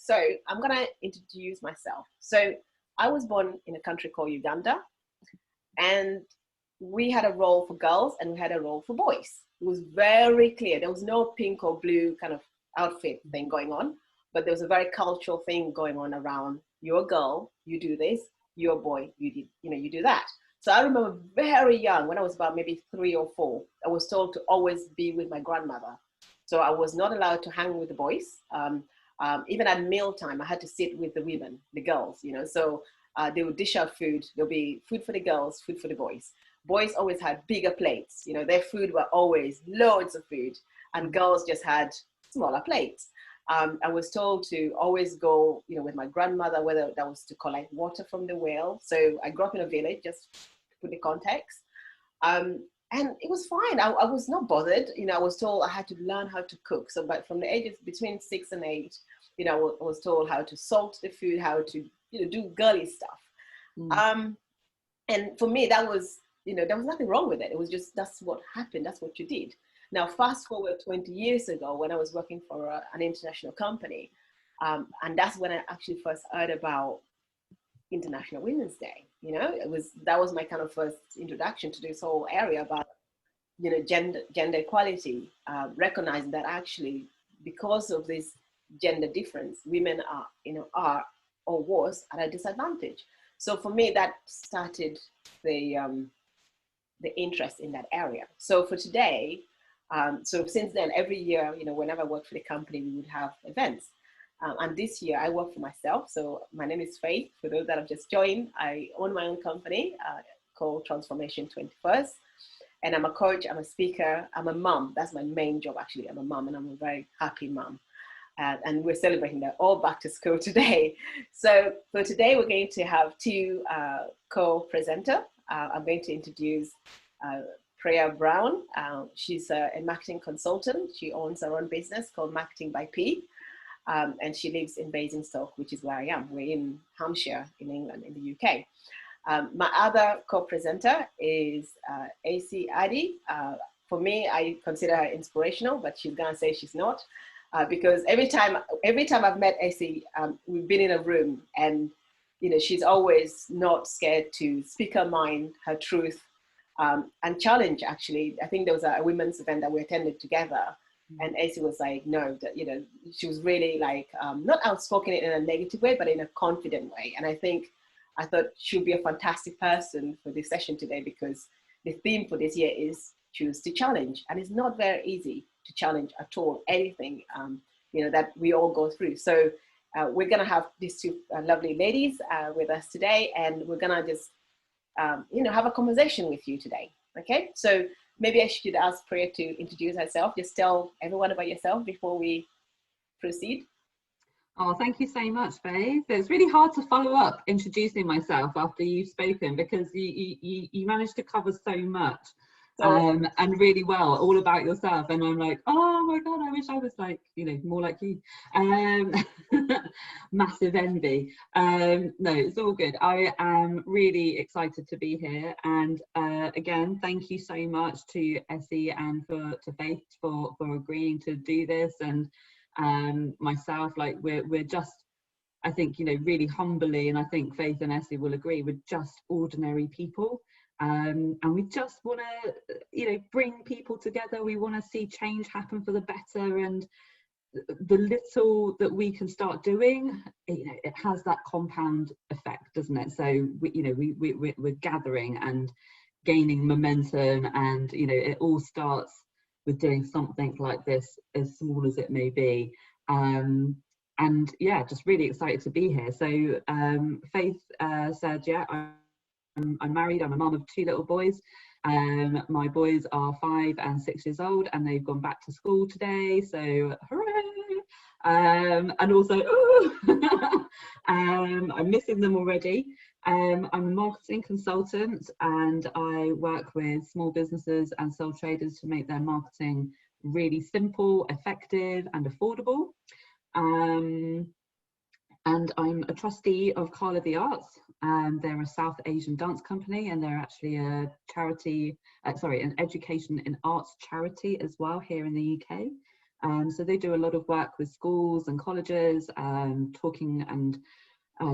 So I'm going to introduce myself. So I was born in a country called Uganda, and we had a role for girls and we had a role for boys. It was very clear. There was no pink or blue kind of outfit thing going on, but there was a very cultural thing going on around, you're a girl, you do this, you're a boy, you do that. So I remember very young, when I was about maybe 3 or 4, I was told to always be with my grandmother. So I was not allowed to hang with the boys. Even at mealtime, I had to sit with the women, the girls, So they would dish out food. There'll be food for the girls, food for the boys. Boys always had bigger plates. Their food were always loads of food, and girls just had smaller plates. I was told to always go, with my grandmother, whether that was to collect water from the well. So I grew up in a village, just to put the context. And it was fine. I was not bothered. I was told I had to learn how to cook. So, but from the ages between 6 and 8, I was told how to salt the food, how to, do girly stuff. And for me, that was, there was nothing wrong with it. It was just, that's what happened. That's what you did. Now, fast forward 20 years ago, when I was working for an international company, and that's when I actually first heard about International Women's Day. That was my kind of first introduction to this whole area about, gender equality, recognizing that actually, because of this gender difference, women are or was at a disadvantage. So for me, that started the interest in that area. So for today, so since then, every year, whenever I worked for the company, we would have events. And this year I work for myself. So my name is Faith. For those that have just joined, I own my own company called Transformation 21st. And I'm a coach, I'm a speaker, I'm a mom. That's my main job, actually. I'm a mom, and I'm a very happy mom. And we're celebrating that all back to school today. So for today, we're going to have 2 co-presenters. I'm going to introduce Priya Brown. She's a marketing consultant. She owns her own business called Marketing by P. And she lives in Basingstoke, which is where I am. We're in Hampshire, in England, in the UK. My other co-presenter is AC Addy. For me, I consider her inspirational, but she's gonna say she's not, because every time I've met AC, we've been in a room, and she's always not scared to speak her mind, her truth, and challenge. Actually, I think there was a women's event that we attended together. And AC was like, no, that, she was really like, not outspoken in a negative way, but in a confident way. And I thought she'd be a fantastic person for this session today, because the theme for this year is choose to challenge. And it's not very easy to challenge at all, anything, that we all go through. So we're going to have these 2 lovely ladies with us today, and we're going to just, have a conversation with you today. Okay, so maybe I should ask Priya to introduce herself. Just tell everyone about yourself before we proceed. Oh, thank you so much, Faith. It's really hard to follow up introducing myself after you've spoken, because you managed to cover so much and really well, all about yourself. And I'm like, oh my God, I wish I was like, more like you. Massive envy. No, it's all good. I am really excited to be here. And again, thank you so much to Essie and to Faith for agreeing to do this. And myself, like we're just, I think, really humbly, and I think Faith and Essie will agree, we're just ordinary people. And we just want to, bring people together. We want to see change happen for the better, and the little that we can start doing, it has that compound effect, doesn't it? So we're gathering and gaining momentum, and it all starts with doing something like this, as small as it may be. And yeah, just really excited to be here. So Faith said, yeah, I'm married. I'm a mum of 2 little boys. My boys are 5 and 6 years old, and they've gone back to school today. So hooray! And also, I'm missing them already. I'm a marketing consultant, and I work with small businesses and sole traders to make their marketing really simple, effective, and affordable. And I'm a trustee of Carla the Arts. They're a South Asian dance company, and they're actually a charity, an education in arts charity as well here in the UK. So they do a lot of work with schools and colleges, talking and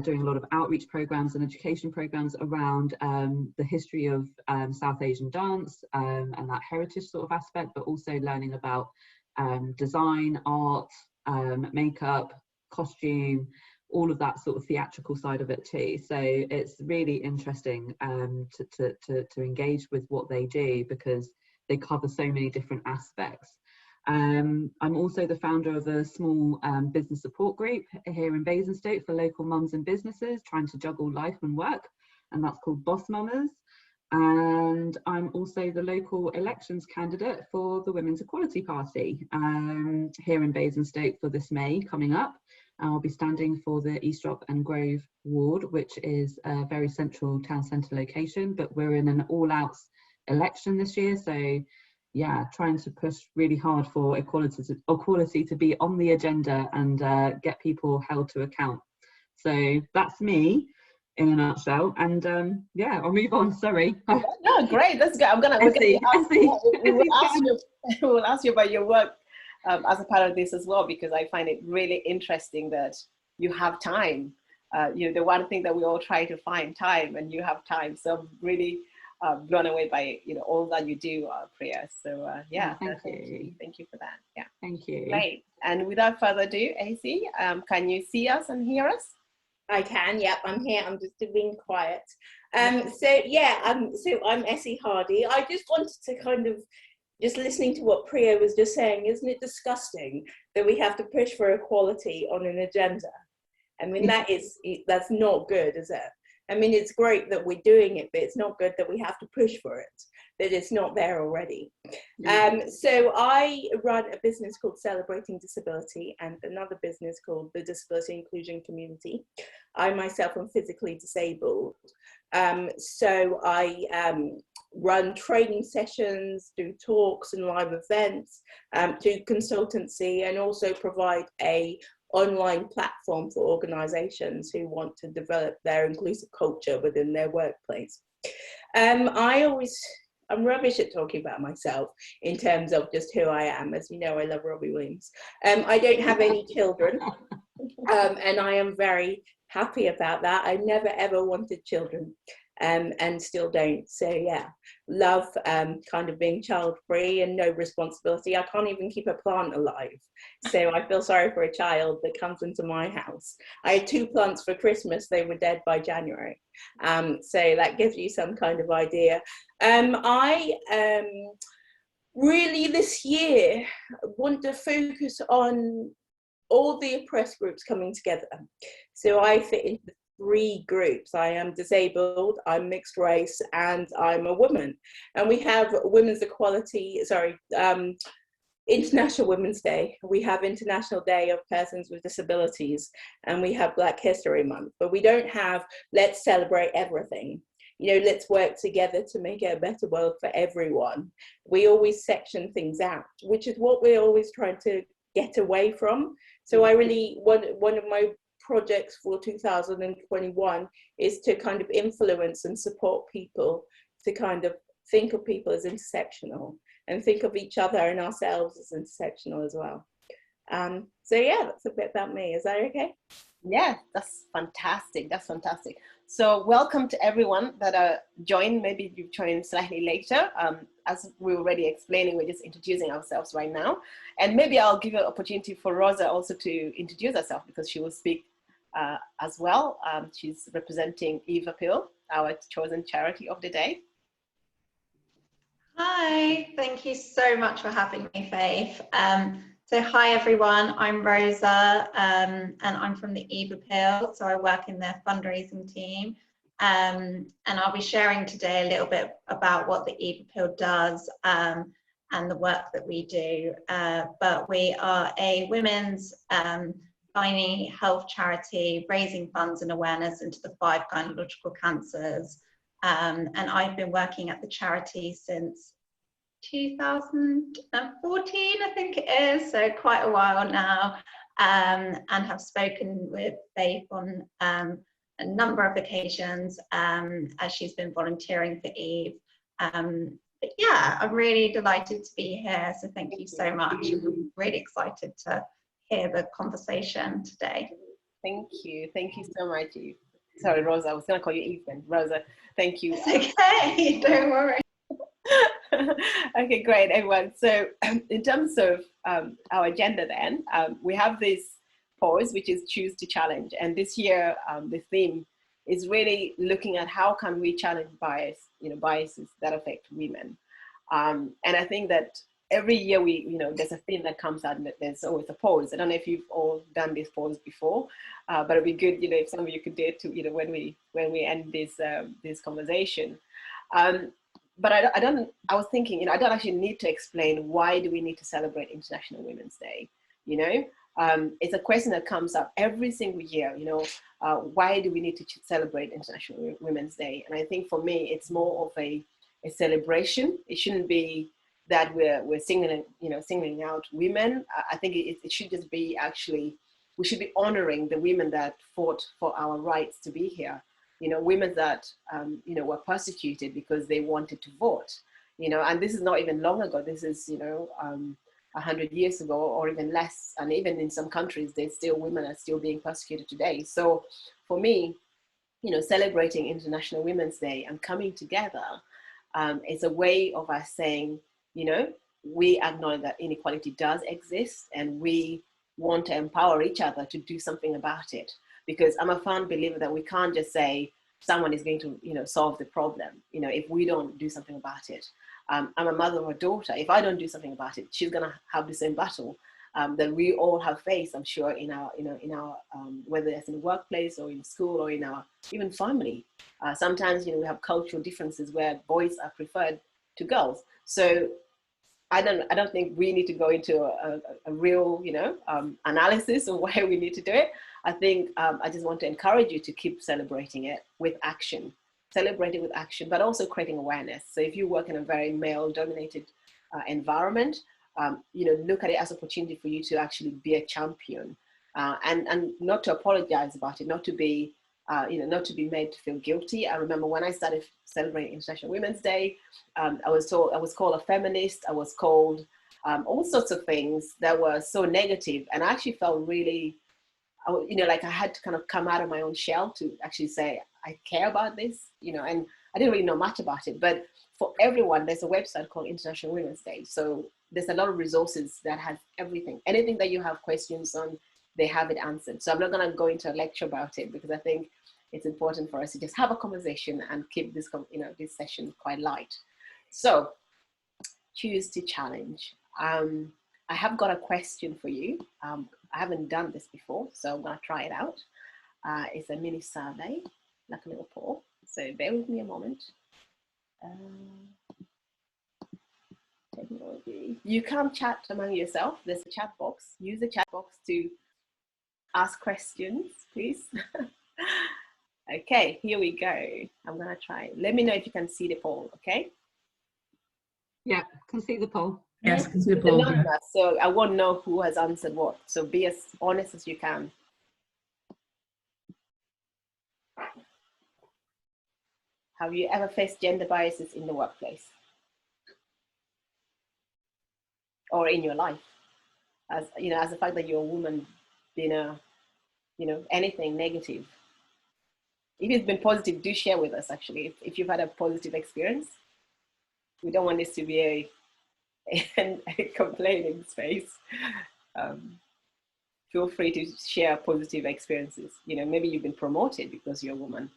doing a lot of outreach programs and education programs around the history of South Asian dance and that heritage sort of aspect, but also learning about design, art, makeup, costume, all of that sort of theatrical side of it too. So it's really interesting to engage with what they do, because they cover so many different aspects. I'm also the founder of a small business support group here in Basingstoke for local mums and businesses trying to juggle life and work, and that's called Boss Mamas. And I'm also the local elections candidate for the Women's Equality Party here in Basingstoke for this May coming up. I'll be standing for the Eastrop and Grove ward, which is a very central town centre location, but we're in an all-outs election this year. So yeah, trying to push really hard for equality to be on the agenda and get people held to account. So that's me in a nutshell. And yeah, I'll move on. Sorry. No, great. That's good. We'll ask you about your work as a part of this as well, because I find it really interesting that you have time. You know, the one thing that we all try to find time, and you have time. So I'm really blown away by all that you do, Priya. So yeah, thank you. Thank you for that. Yeah, thank you. Great. And without further ado, AC, can you see us and hear us? I can. Yep, I'm here. I'm just being quiet. So yeah, so I'm Essie Hardy. I just wanted to kind of, just listening to what Priya was just saying, isn't it disgusting that we have to push for equality on an agenda? I mean, that's not good, is it? I mean, it's great that we're doing it, but it's not good that we have to push for it, that it's not there already. So I run a business called Celebrating Disability and another business called the Disability Inclusion Community. I myself am physically disabled. So I run training sessions, do talks and live events, do consultancy, and also provide a online platform for organizations who want to develop their inclusive culture within their workplace. I'm rubbish at talking about myself in terms of just who I am. As you know, I love Robbie Williams. I don't have any children, and I am very happy about that. I never ever wanted children, and still don't. So yeah, love kind of being child free and no responsibility. I can't even keep a plant alive, so I feel sorry for a child that comes into my house. I had 2 plants for Christmas. They were dead by January. So that gives you some kind of idea. I really this year want to focus on all the oppressed groups coming together. So I fit into 3 groups. I am disabled, I'm mixed race, and I'm a woman. And we have Women's Equality, International Women's Day. We have International Day of Persons with Disabilities, and we have Black History Month. But we don't have, let's celebrate everything. Let's work together to make it a better world for everyone. We always section things out, which is what we're always trying to get away from. So I really, one of my projects for 2021 is to kind of influence and support people to kind of think of people as intersectional and think of each other and ourselves as intersectional as well. So yeah, that's a bit about me. Is that okay? Yeah, that's fantastic. That's fantastic. So welcome to everyone that joined. Maybe you've joined slightly later. As we were already explaining, we're just introducing ourselves right now. And maybe I'll give an opportunity for Rosa also to introduce herself, because she will speak as well. She's representing Eve Appeal, our chosen charity of the day. Hi, thank you so much for having me, Faith. So hi everyone, I'm Rosa, and I'm from the Eve Appeal, so I work in their fundraising team, and I'll be sharing today a little bit about what the Eve Appeal does and the work that we do. But we are a women's gynae health charity raising funds and awareness into the 5 gynecological cancers, and I've been working at the charity since 2014, I think it is, so quite a while now, and have spoken with Faith on a number of occasions as she's been volunteering for Eve. but yeah, I'm really delighted to be here. So thank you so much. I'm really excited to hear the conversation today. Thank you. Thank you so much, Eve. Sorry, Rosa, I was going to call you Eve then. Rosa, thank you. It's okay, don't worry. Okay, great, everyone. So in terms of our agenda then, we have this pause, which is choose to challenge. And this year, the theme is really looking at how can we challenge biases that affect women. And I think that every year there's a theme that comes out and there's always a pause. I don't know if you've all done this pause before, but it'd be good, if some of you could do it to, when we end this conversation. But I was thinking, I don't actually need to explain why do we need to celebrate International Women's Day, It's a question that comes up every single year, why do we need to celebrate International Women's Day? And I think for me, it's more of a celebration. It shouldn't be that we're singling out women. I think it should just be we should be honoring the women that fought for our rights to be here. Women that, were persecuted because they wanted to vote, and this is not even long ago. This is, 100 years ago or even less. And even in some countries, women are still being persecuted today. So for me, celebrating International Women's Day and coming together is a way of us saying, we acknowledge that inequality does exist and we want to empower each other to do something about it. Because I'm a firm believer that we can't just say someone is going to, solve the problem, if we don't do something about it. I'm a mother of a daughter. If I don't do something about it, she's going to have the same battle that we all have faced, I'm sure, in our whether it's in the workplace or in school or in our even family. Sometimes, we have cultural differences where boys are preferred to girls. So I don't think we need to go into a real, analysis of why we need to do it. I think I just want to encourage you to keep celebrating it with action. Celebrate it with action, but also creating awareness. So if you work in a very male-dominated environment, look at it as an opportunity for you to actually be a champion and not to apologize about it, not to be made to feel guilty. I remember when I started celebrating International Women's Day, I was called a feminist. I was called all sorts of things that were so negative, and I actually felt really, like I had to kind of come out of my own shell to actually say I care about this, and I didn't really know much about it. But for everyone, there's a website called International Women's Day. So there's a lot of resources that has everything. Anything that you have questions on, they have it answered. So I'm not going to go into a lecture about it because I think it's important for us to just have a conversation and keep this, this session quite light. So choose to challenge. I have got a question for you. I haven't done this before, so I'm going to try it out. It's a mini survey, like a little poll. So bear with me a moment. Technology. You can chat among yourself. There's a chat box. Use the chat box to ask questions, please. Okay, here we go. I'm going to try. Let me know if you can see the poll, okay? Yeah, can see the poll. Yes, can see the poll. So I won't know who has answered what. So be as honest as you can. Have you ever faced gender biases in the workplace? Or in your life? As the fact that you're a woman, anything negative. If it's been positive, do share with us, actually, if you've had a positive experience. We don't want this to be a complaining space. Feel free to share positive experiences. Maybe you've been promoted because you're a woman.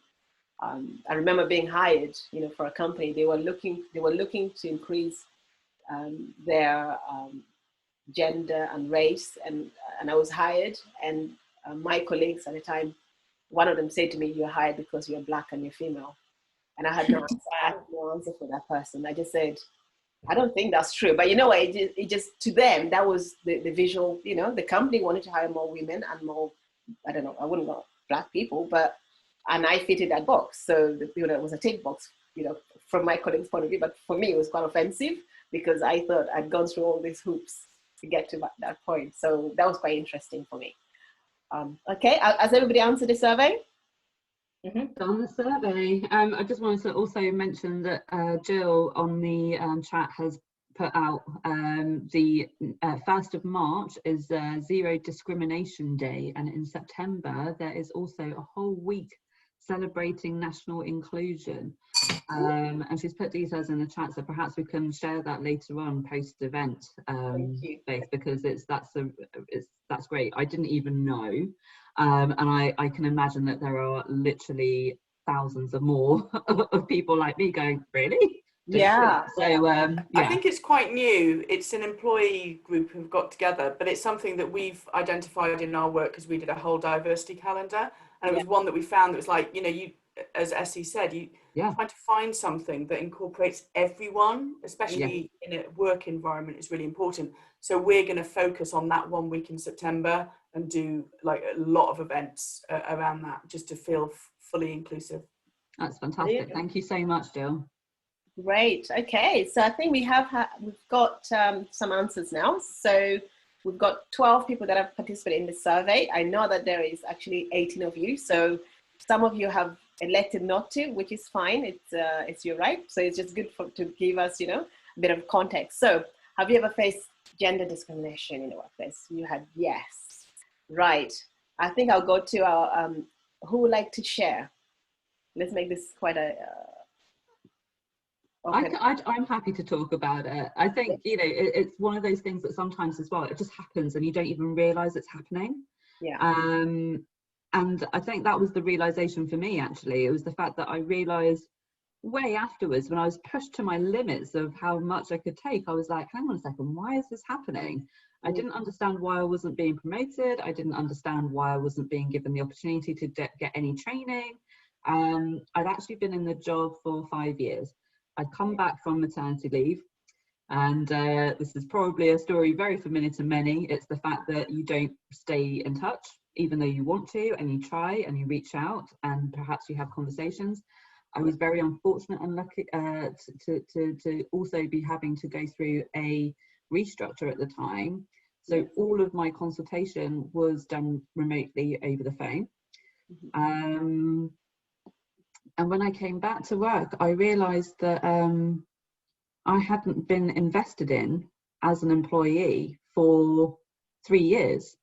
I remember being hired, for a company. They were looking to increase their gender and race, and I was hired, and my colleagues at the time, one of them said to me, "You're hired because you're Black and you're female," and I had no answer for that person. I just said, "I don't think that's true," but it just to them that was the visual. The company wanted to hire more women and more, I don't know, I wouldn't know, Black people, and I fitted that box. So it was a tick box, from my colleagues' point of view, but for me it was quite offensive because I thought I'd gone through all these hoops to get to that point. So that was quite interesting for me. Okay, has everybody answered the survey? done the survey. I just wanted to also mention that Jill on the chat has put out the 1st of March is Zero Discrimination Day, and in September there is also a whole week celebrating national inclusion. And she's put details in the chat, so perhaps we can share that later on post event, Faith, because that's great. I didn't even know, and I can imagine that there are literally thousands of more of people like me going, really? Yeah. So yeah. I think it's quite new. It's an employee group who've got together, but it's something that we've identified in our work because we did a whole diversity calendar, and it was one that we found that was like, you know, you, as Essie said, you trying to find something that incorporates everyone, especially in a work environment, is really important. So we're going to focus on that 1 week in September and do like a lot of events around that, just to feel fully inclusive. That's fantastic. Thank you so much, Jill. Great. Okay, so I think we've got some answers now. So we've got 12 people that have participated in the survey. I know that there is actually 18 of you. So some of you have elected not to, which is fine. It's your right. So it's just good to give us, you know, a bit of context. So have you ever faced gender discrimination in the workplace? You had yes. Right. I think I'll go to our who would like to share. Let's make this quite a okay. I'm happy to talk about it. I think, you know, it's one of those things that sometimes as well, it just happens and you don't even realize it's happening. Yeah. And I think that was the realization for me, actually. It was the fact that I realized way afterwards, when I was pushed to my limits of how much I could take, I was like, hang on a second, why is this happening? I didn't understand why I wasn't being promoted. I didn't understand why I wasn't being given the opportunity to get any training. I'd actually been in the job for 5 years. I'd come back from maternity leave, and this is probably a story very familiar to many. It's the fact that you don't stay in touch, even though you want to, and you try and you reach out and perhaps you have conversations. I was very unfortunate and lucky to also be having to go through a restructure at the time. So all of my consultation was done remotely over the phone. And when I came back to work, I realised that I hadn't been invested in as an employee for 3 years.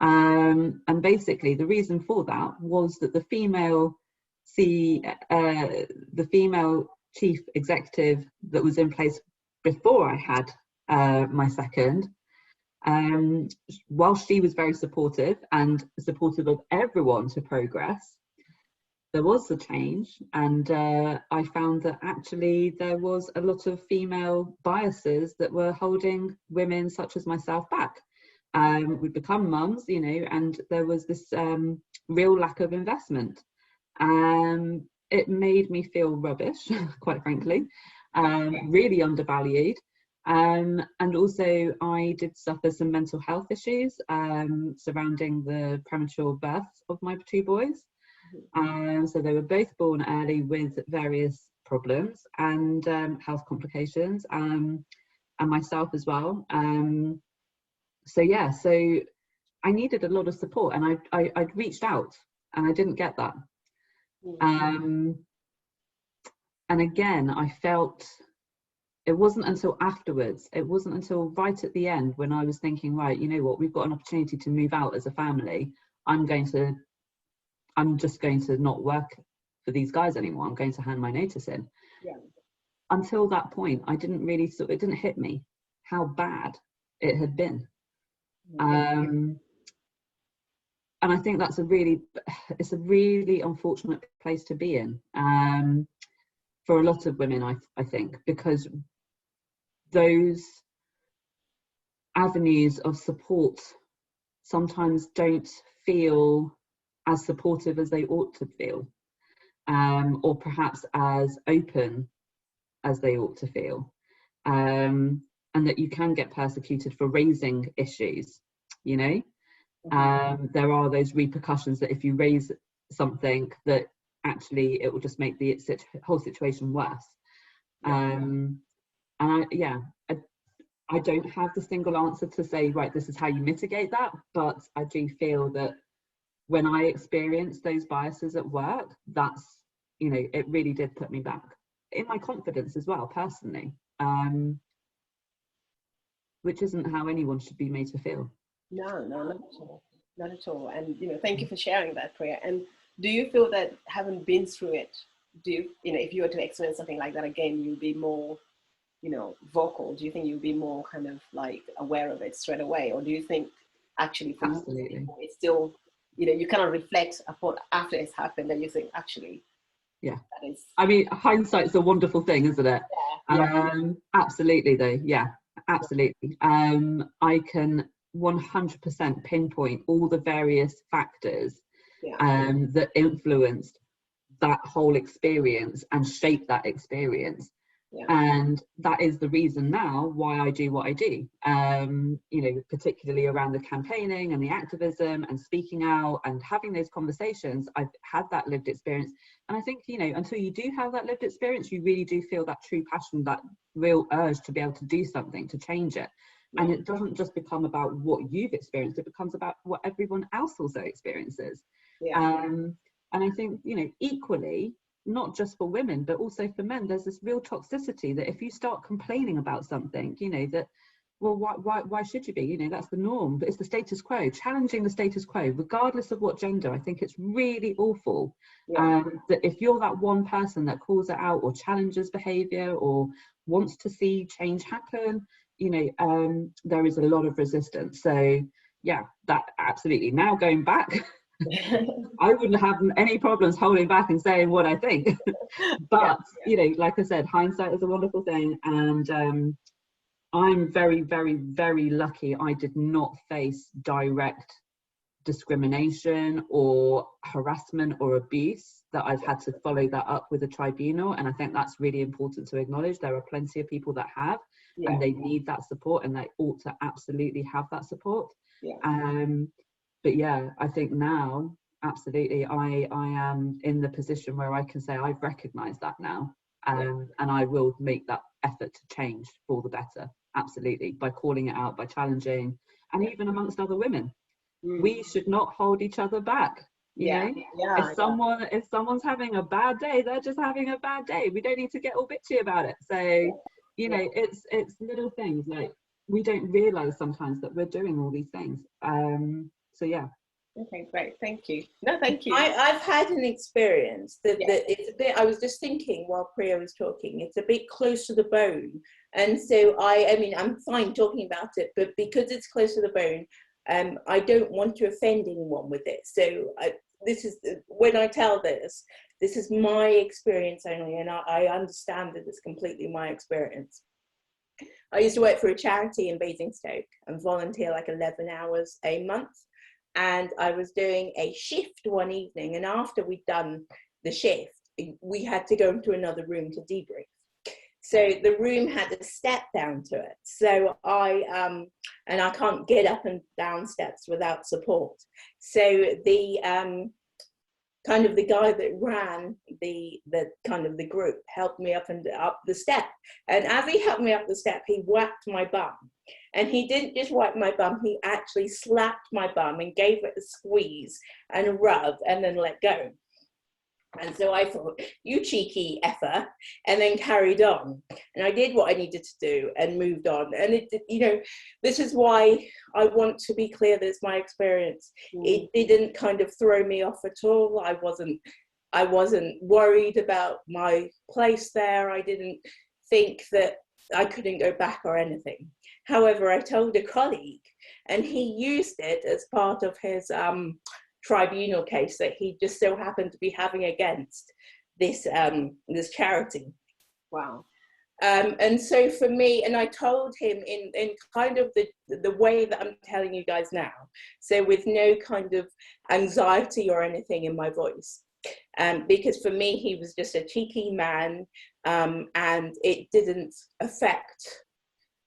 And basically the reason for that was that the female chief executive that was in place before I had my second, while she was very supportive and supportive of everyone to progress, there was a change, and I found that actually there was a lot of female biases that were holding women such as myself back. We'd become mums, you know, and there was this real lack of investment. It made me feel rubbish, quite frankly, really undervalued. And also I did suffer some mental health issues surrounding the premature births of my 2 boys. So they were both born early with various problems and health complications, and myself as well. So yeah, so I needed a lot of support, and I'd reached out and I didn't get that. And again, I felt it wasn't until afterwards, it wasn't until right at the end when I was thinking, right, you know what, we've got an opportunity to move out as a family. I'm just going to not work for these guys anymore. I'm going to hand my notice in. Yeah. Until that point, I didn't really it didn't hit me how bad it had been. And I think it's a really unfortunate place to be in for a lot of women, I think, because those avenues of support sometimes don't feel as supportive as they ought to feel, or perhaps as open as they ought to feel, and that you can get persecuted for raising issues, you know. There are those repercussions that if you raise something, that actually it will just make the whole situation worse. And I don't have the single answer to say, right, this is how you mitigate that, but I do feel that when I experienced those biases at work, that's, you know, it really did put me back in my confidence as well, personally, which isn't how anyone should be made to feel. No, not at all. Not at all. And, you know, thank you for sharing that, Priya. And do you feel that having been through it, if you were to experience something like that again, you'd be more, you know, vocal? Do you think you'd be more kind of like aware of it straight away? Or do you think actually for Absolutely. you, it's still, you know, you kind of reflect upon after it's happened and you think, actually, yeah, that is... I mean, hindsight's a wonderful thing, isn't it? Yeah. Absolutely though. Yeah, absolutely. I can 100% pinpoint all the various factors that influenced that whole experience and shaped that experience. And that is the reason now why I do what I do, you know, particularly around the campaigning and the activism and speaking out and having those conversations. I've had that lived experience. And I think, you know, until you do have that lived experience, you really do feel that true passion, that real urge to be able to do something, to change it. And it doesn't just become about what you've experienced, it becomes about what everyone else also experiences. And I think, you know, equally, not just for women, but also for men, there's this real toxicity that if you start complaining about something, you know, that, well, why should you be? You know, that's the norm, but it's the status quo. Challenging the status quo, regardless of what gender, I think it's really awful. That if you're that one person that calls it out or challenges behaviour or wants to see change happen, you know, there is a lot of resistance. So yeah, that absolutely. Now going back, I wouldn't have any problems holding back and saying what I think. But you know, like I said, hindsight is a wonderful thing, and I'm very, very, very lucky I did not face direct discrimination or harassment or abuse that I've had to follow that up with a tribunal. And I think that's really important to acknowledge. There are plenty of people that have, and they need that support, and they ought to absolutely have that support. But yeah, I think now, absolutely, I am in the position where I can say I've recognised that now, and I will make that effort to change for the better, absolutely, by calling it out, by challenging, and even amongst other women. We should not hold each other back, you know? If someone's having a bad day, they're just having a bad day. We don't need to get all bitchy about it. So, you know, it's little things, like we don't realise sometimes that we're doing all these things. So yeah. Okay, great. Thank you. No, thank you. I've had an experience that it's a bit, I was just thinking while Priya was talking, it's a bit close to the bone. And so I mean, I'm fine talking about it, but because it's close to the bone, I don't want to offend anyone with it. So this is, when I tell this is my experience only, and I understand that it's completely my experience. I used to work for a charity in Basingstoke and volunteer like 11 hours a month. And I was doing a shift one evening, and after we'd done the shift, we had to go into another room to debrief. So the room had a step down to it. So I can't get up and down steps without support. So the kind of the guy that ran the kind of the group helped me up the step. And as he helped me up the step, he whacked my bum. And he didn't just wipe my bum, he actually slapped my bum and gave it a squeeze and a rub and then let go. And so I thought, you cheeky effer, and then carried on. And I did what I needed to do and moved on. And it, you know, this is why I want to be clear, that's my experience. It didn't kind of throw me off at all. I wasn't worried about my place there. I didn't think that I couldn't go back or anything. However, I told a colleague, and he used it as part of his tribunal case that he just so happened to be having against this this charity. Wow. And so for me, and I told him in kind of the way that I'm telling you guys now, so with no kind of anxiety or anything in my voice, because for me he was just a cheeky man, and it didn't affect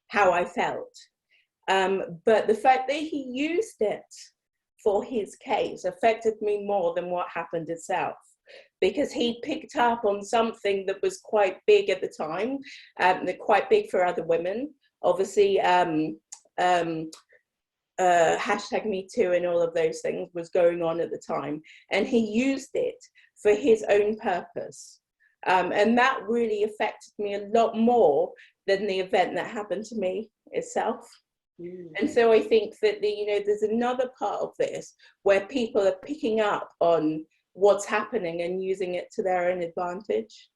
how I felt. But the fact that he used it for his case affected me more than what happened itself, because he picked up on something that was quite big at the time, quite big for other women. Obviously, #MeToo and all of those things was going on at the time, and he used it for his own purpose. And that really affected me a lot more than the event that happened to me itself. And so I think that there's another part of this where people are picking up on what's happening and using it to their own advantage,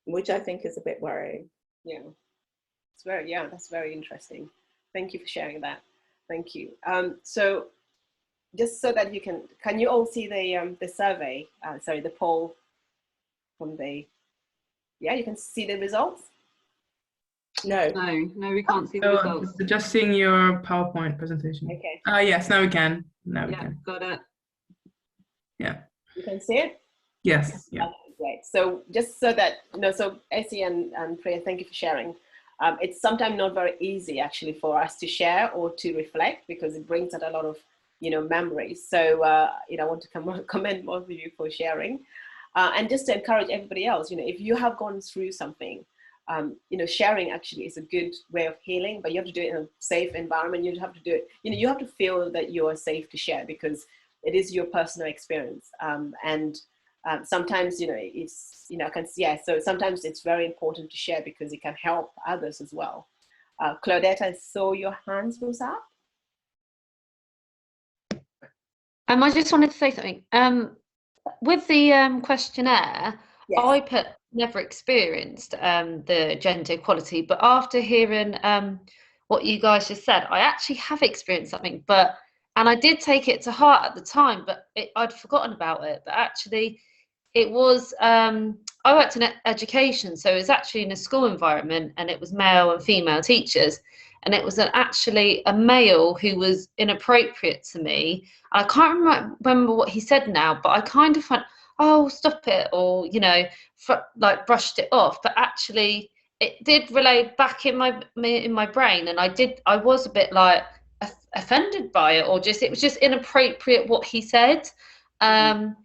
which I think is a bit worrying. Yeah, that's very interesting. Thank you for sharing that. Thank you. So just so that can you all see the survey? Sorry, the poll from yeah, you can see the results? No, we can't see the results. Just seeing your PowerPoint presentation. Okay. Yes, now we can. Now we can. Got it. Yeah. You can see it? Yes. Yeah. Okay, great. So just so that, so Essie and Priya, thank you for sharing. It's sometimes not very easy actually for us to share or to reflect because it brings out a lot of, memories. So, I want to commend both of you for sharing. And just to encourage everybody else, if you have gone through something, sharing actually is a good way of healing, but you have to do it in a safe environment. You have to do it, you have to feel that you are safe to share because it is your personal experience. Sometimes, so sometimes it's very important to share because it can help others as well. Claudette, I saw your hands was up. I just wanted to say something. With the questionnaire, Yes. I put never experienced the gender equality, but after hearing what you guys just said, I actually have experienced something, and I did take it to heart at the time, but I'd forgotten about it. But actually, it was, I worked in education, so it was actually in a school environment, and it was male and female teachers. And it was actually a male who was inappropriate to me. I can't remember what he said now, but I kind of went, oh, stop it, or, brushed it off. But actually, it did relay back in my brain, and I was a bit like offended by it, or it was just inappropriate what he said. But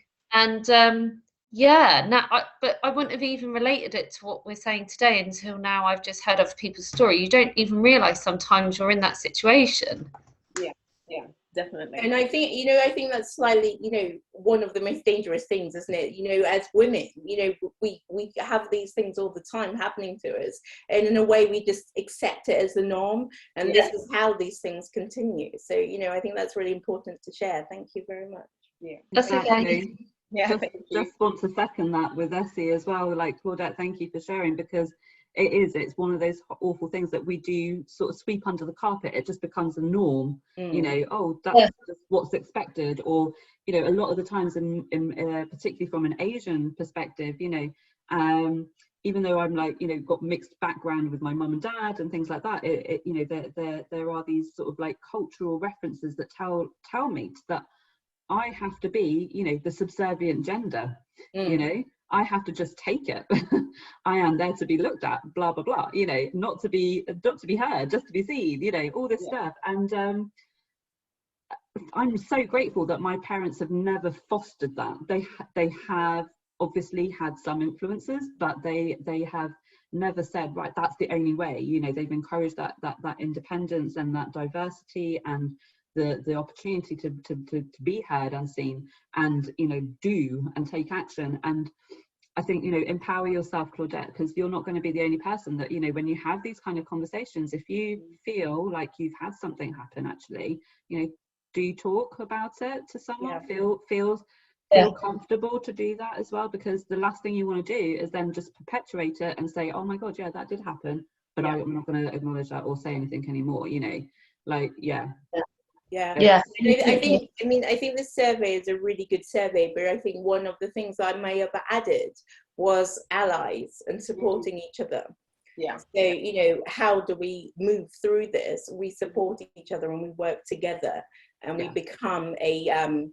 I wouldn't have even related it to what we're saying today until now. I've just heard other people's story. You don't even realize sometimes you're in that situation. Yeah, definitely. And I think that's slightly, one of the most dangerous things, isn't it? As women, we have these things all the time happening to us, and in a way we just accept it as the norm, and this is how these things continue. So, I think that's really important to share. Thank you very much. Yeah, that's okay. Yeah, just want to second that with Essie as well. Like, Claudette, thank you for sharing, because it's one of those awful things that we do sort of sweep under the carpet. It just becomes a norm, that's just what's expected. Or, a lot of the times in particularly from an Asian perspective, even though I'm got mixed background with my mum and dad and things like that, there are these sort of like cultural references that tell me that I have to be, the subservient gender, I have to just take it. I am there to be looked at, blah, blah, blah, not to be heard, just to be seen, all this stuff. And I'm so grateful that my parents have never fostered that. They have obviously had some influences, but they have never said, right, that's the only way. They've encouraged that independence and that diversity and the opportunity to be heard and seen, and do and take action. And I think empower yourself, Claudette, because you're not going to be the only person that when you have these kind of conversations, if you feel like you've had something happen, actually do talk about it to someone. Feel comfortable to do that as well, because the last thing you want to do is then just perpetuate it and say, oh my god, yeah, that did happen, but I'm not going to acknowledge that or say anything anymore. Yeah. I think this survey is a really good survey, but I think one of the things I may have added was allies and supporting each other. Yeah. So, how do we move through this? We support each other and we work together, and we become a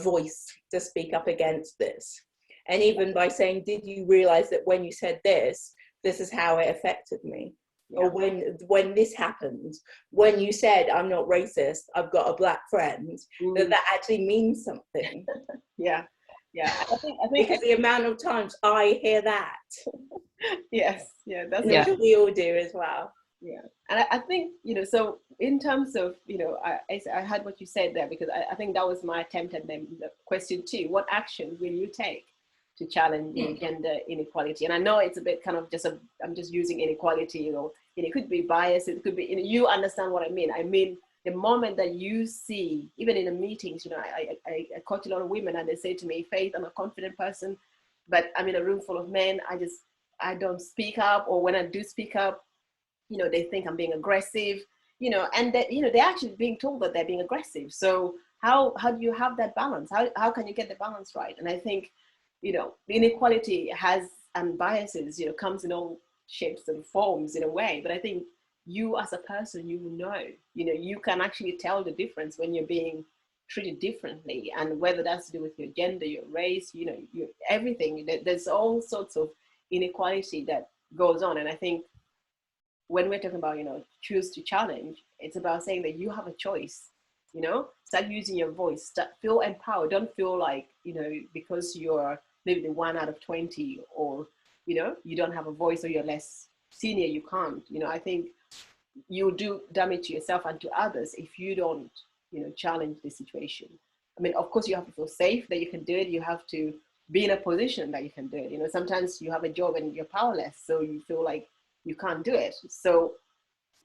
voice to speak up against this. And even by saying, did you realize that when you said this is how it affected me? Yeah. Or when this happened, when you said, I'm not racist, I've got a black friend, that actually means something. Yeah. I think because the amount of times I hear that. Yes. Yeah. That's which we all do as well. Yeah, and I think, so in terms of, I had what you said there, because I think that was my attempt at the question too. What action will you take to challenge gender inequality? And I know it's a bit kind of I'm just using inequality, it could be bias, it could be, you understand what I mean. I mean, the moment that you see, even in the meetings, I coach a lot of women and they say to me, Faith, I'm a confident person, but I'm in a room full of men. I don't speak up, or when I do speak up, they think I'm being aggressive, and that, they're actually being told that they're being aggressive. So how do you have that balance? How can you get the balance right? And I think, the inequality has, and biases, comes in all shapes and forms in a way. But I think you as a person, you can actually tell the difference when you're being treated differently, and whether that's to do with your gender, your race, everything. There's all sorts of inequality that goes on. And I think when we're talking about, choose to challenge, it's about saying that you have a choice, start using your voice, feel empowered. Don't feel like, because you're maybe the 1 out of 20, or, you don't have a voice, or you're less senior, you can't. I think you do damage to yourself and to others if you don't, challenge the situation. I mean, of course, you have to feel safe that you can do it. You have to be in a position that you can do it. Sometimes you have a job and you're powerless, so you feel like you can't do it. So,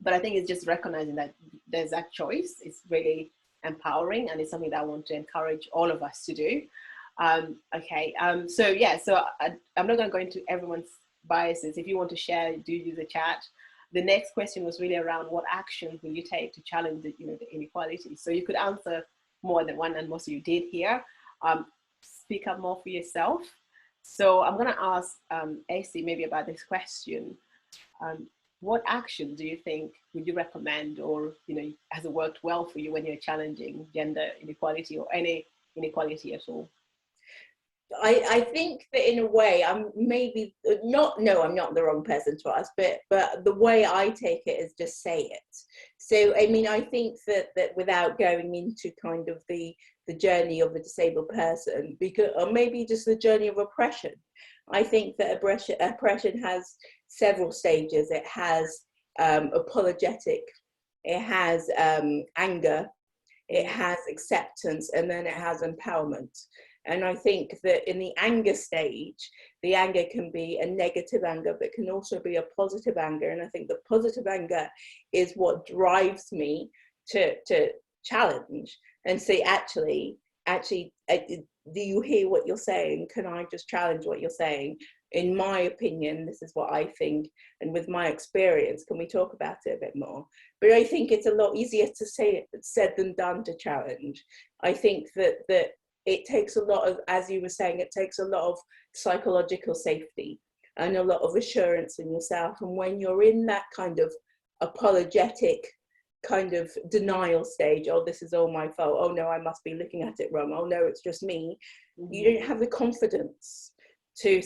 but I think it's just recognizing that there's that choice. It's really empowering, and it's something that I want to encourage all of us to do. So yeah, so I'm not going to go into everyone's biases. If you want to share, do use the chat. The next question was really around what action will you take to challenge the inequality. So you could answer more than one, and most of you did here. Speak up more for yourself. So I'm going to ask AC maybe about this question. What action do you think would you recommend, or has it worked well for you when you're challenging gender inequality or any inequality at all? I think that in a way, I'm not the wrong person to ask, but the way I take it is just say it. So I mean, I think that without going into kind of the journey of a disabled person, or maybe just the journey of oppression, I think that oppression has several stages. It has apologetic, it has anger, it has acceptance, and then it has empowerment. And I think that in the anger stage, the anger can be a negative anger, but can also be a positive anger. And I think the positive anger is what drives me to challenge and say, actually, do you hear what you're saying? Can I just challenge what you're saying? In my opinion, this is what I think, and with my experience, can we talk about it a bit more? But I think it's a lot easier to say it said than done to challenge. I think that it takes a lot of, as you were saying, it takes a lot of psychological safety and a lot of assurance in yourself. And when you're in that kind of apologetic kind of denial stage, oh, this is all my fault, oh no, I must be looking at it wrong, oh no, it's just me, you don't have the confidence to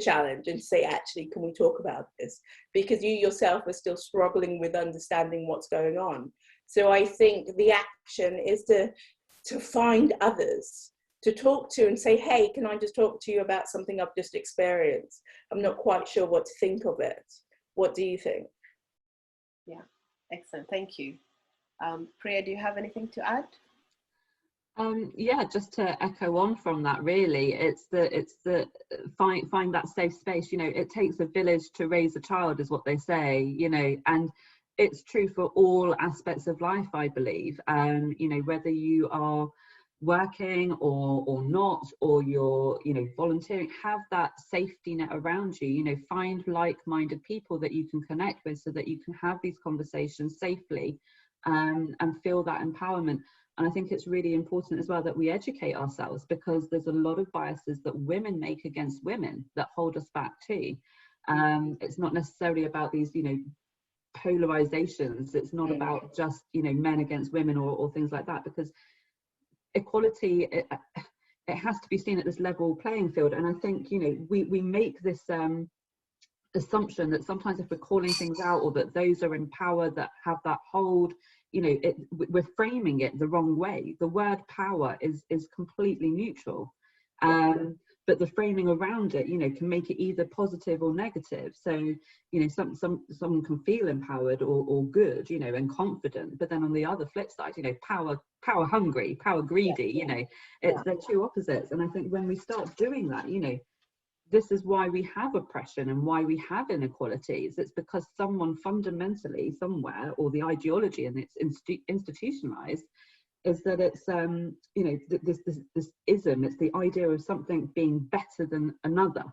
challenge and say, actually, can we talk about this? Because you yourself are still struggling with understanding what's going on. So I think the action is to find others to talk to and say, hey, can I just talk to you about something I've just experienced? I'm not quite sure what to think of it. What do you think? Yeah, excellent, thank you. Priya, do you have anything to add? Yeah, just to echo on from that, really, it's the find that safe space. It takes a village to raise a child, is what they say, and it's true for all aspects of life, I believe. Whether you are working or not, or you're volunteering, have that safety net around you. Find like-minded people that you can connect with, so that you can have these conversations safely, and feel that empowerment. And I think it's really important as well that we educate ourselves, because there's a lot of biases that women make against women that hold us back too. It's not necessarily about these polarizations. It's not about just men against women or things like that, because equality, it has to be seen at this level playing field. And I think we make this assumption that sometimes if we're calling things out, or that those are in power that have that hold, we're framing it the wrong way. The word power is completely neutral, But the framing around it, you know, can make it either positive or negative. So, you know, someone can feel empowered or good, you know, and confident. But then on the other flip side, you know, power hungry, power greedy, you know, they're two opposites. And I think when we start doing that, you know, this is why we have oppression and why we have inequalities. It's because someone fundamentally somewhere, or the ideology, and it's institutionalized, is that it's you know, this ism, it's the idea of something being better than another,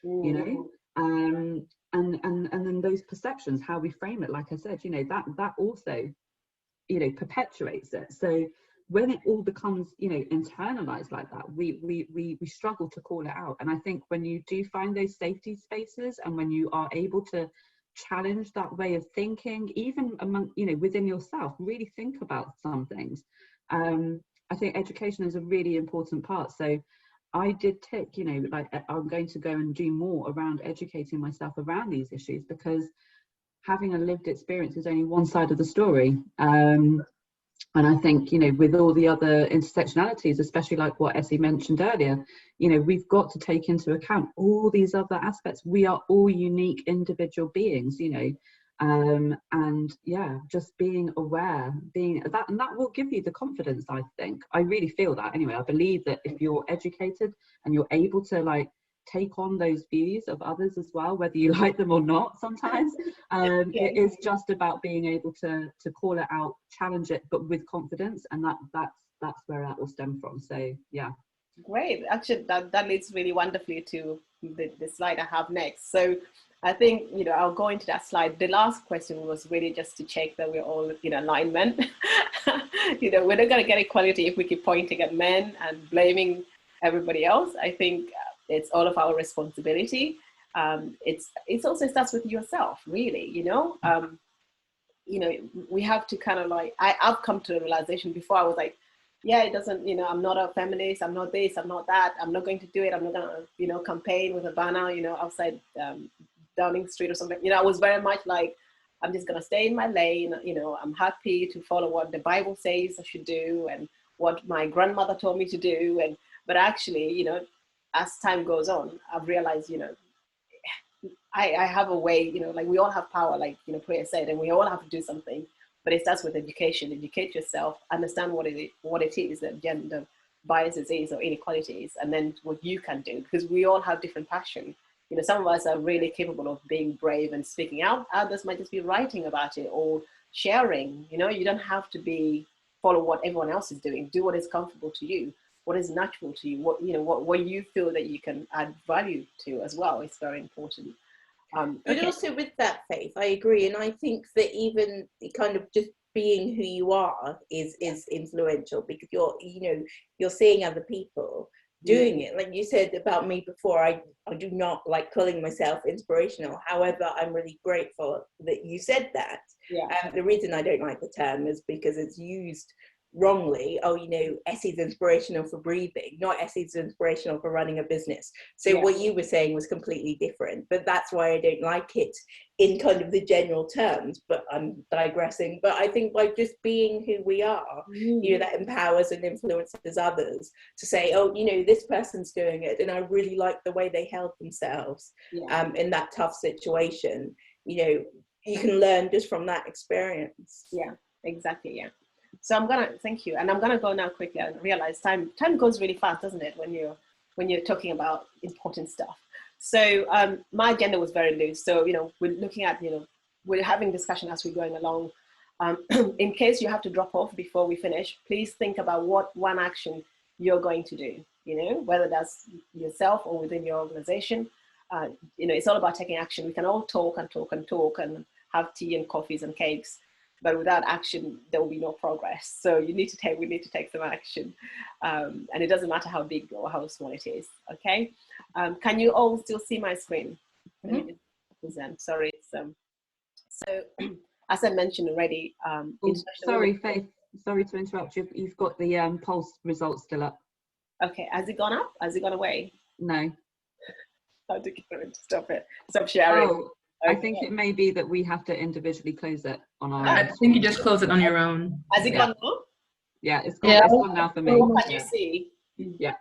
you know, and then those perceptions, how we frame it, like I said, you know, that also, you know, perpetuates it. So when it all becomes, you know, internalized like that, we struggle to call it out. And I think when you do find those safety spaces, and when you are able to challenge that way of thinking, even among, you know, within yourself, really think about some things. I think education is a really important part. So I did tick, you know, like I'm going to go and do more around educating myself around these issues, because having a lived experience is only one side of the story. And I think, you know, with all the other intersectionalities, especially like what Essie mentioned earlier, you know, we've got to take into account all these other aspects. We are all unique individual beings, you know, and yeah, just being aware, being that, and that will give you the confidence. I think, I really feel that anyway. I believe that if you're educated and you're able to like take on those views of others as well, whether you like them or not sometimes, it is just about being able to call it out, challenge it, but with confidence, and that's where that will stem from. So yeah. Great. Actually, that leads really wonderfully to the slide I have next. So I think, you know, I'll go into that slide. The last question was really just to check that we're all in alignment. You know, we're not going to get equality if we keep pointing at men and blaming everybody else. I think it's all of our responsibility. It's also starts with yourself, really, you know. You know, we have to kind of like, I've come to a realization before. I was like, yeah, it doesn't, you know, I'm not a feminist, I'm not this, I'm not that, I'm not going to do it, I'm not going to, you know, campaign with a banner, you know, outside Downing Street or something. You know, I was very much like, I'm just going to stay in my lane, you know, I'm happy to follow what the Bible says I should do and what my grandmother told me to do. But actually, you know, as time goes on, I've realized, you know, I have a way, you know, like we all have power, like, you know, Priya said, and we all have to do something. But it starts with education. Educate yourself, understand what it is that gender biases is or inequalities, and then what you can do, because we all have different passion. You know, some of us are really capable of being brave and speaking out. Others might just be writing about it or sharing. You know, you don't have to follow what everyone else is doing. Do what is comfortable to you, what is natural to you, what you feel that you can add value to as well. It's very important. But also with that, Faith, I agree, and I think that even kind of just being who you are is influential, because you're seeing other people doing it. Like you said about me before, I do not like calling myself inspirational. However, I'm really grateful that you said that. The reason I don't like the term is because it's used wrongly. Oh, you know, Essie's inspirational for breathing, not Essie's inspirational for running a business. So what you were saying was completely different, but that's why I don't like it in kind of the general terms. But I'm digressing. But I think by just being who we are, you know, that empowers and influences others to say, oh, you know, this person's doing it, and I really like the way they held themselves in that tough situation. You know, you can learn just from that experience. Yeah, exactly. Yeah. So thank you. And I'm gonna go now quickly. I realize time goes really fast, doesn't it, when you're talking about important stuff. So my agenda was very loose. So, you know, we're looking at, you know, we're having discussion as we're going along. In case you have to drop off before we finish, please think about what one action you're going to do, you know, whether that's yourself or within your organization. You know, it's all about taking action. We can all talk and have tea and coffees and cakes, but without action, there will be no progress. So we need to take some action. And it doesn't matter how big or how small it is, okay? Can you all still see my screen? Sorry. So as I mentioned already, sorry, Faith, sorry to interrupt you. You've got the polls results still up. Okay, has it gone up? Has it gone away? No. How to stop it? Stop sharing. Oh. Okay. I think it may be that we have to individually close it on our I think you just close it on your own. Has it gone now? Yeah, it's gone now for me. What can you see? Yeah.